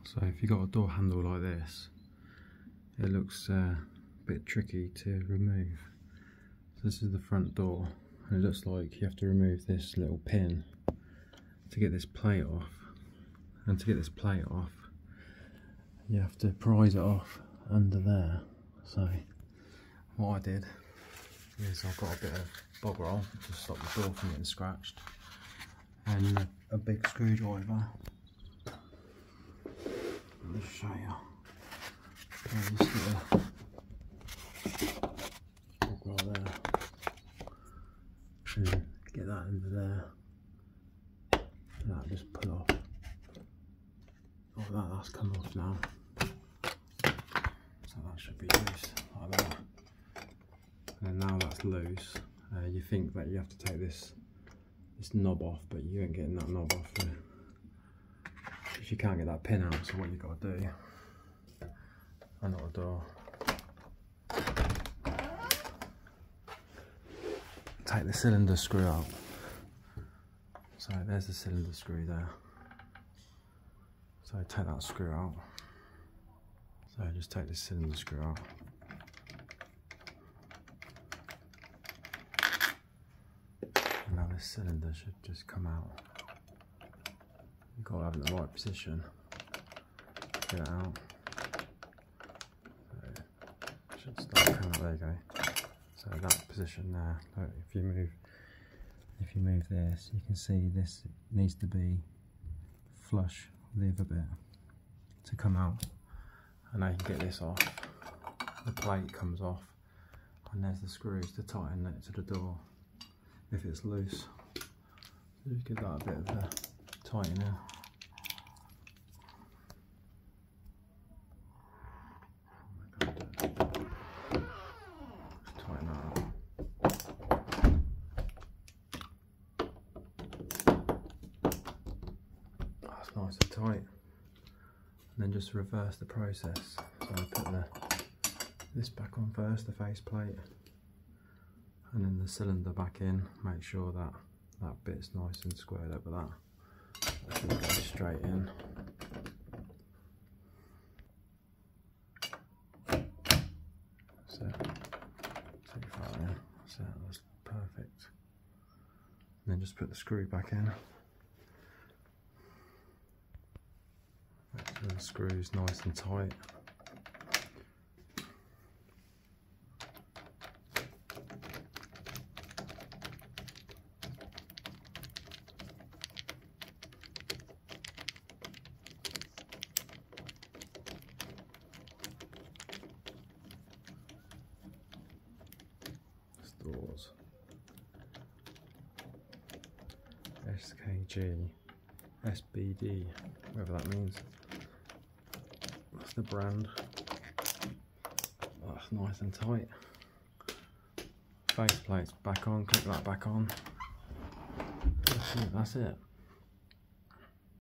So if you've got a door handle like this, it looks a bit tricky to remove. So this is the front door, and it looks like you have to remove this little pin to get this plate off. And to get this plate off, you have to prise it off under there. So what I did is I've got a bit of bog roll to stop the door from getting scratched, and a big screwdriver. Let me show you. This little bog roll there, and get that under there, and that'll just pull off. Oh, that's come off now, so that should be loose like that. And now that's loose, you think that you have to take this knob off, but you ain't getting that knob off if you can't get that pin out. So what you've got to do, another door, take the cylinder screw out. So there's the cylinder screw there. So take that screw out. So just take the cylinder screw out. And now this cylinder should just come out. You've got to have it in the right position. Get it out. So it should start coming out. There you go. So that position there. Look, if you move this, you can see this needs to be flush with the other bit to come out. And now you can get this off. The plate comes off, and there's the screws to tighten it to the door if it's loose. So just give that a bit of a tightening. Just tighten that up. That's nice and tight. And then just reverse the process. So I put this back on first, the face plate, and then the cylinder back in. Make sure that that bit's nice and squared up with that. That should go straight in. That's it. Too far in. That's it. That's perfect. And then just put the screw back in. Make sure the screw's nice and tight. Doors. SKG, SBD, whatever that means. That's the brand. That's nice and tight. Face plate's back on, click that back on. That's it.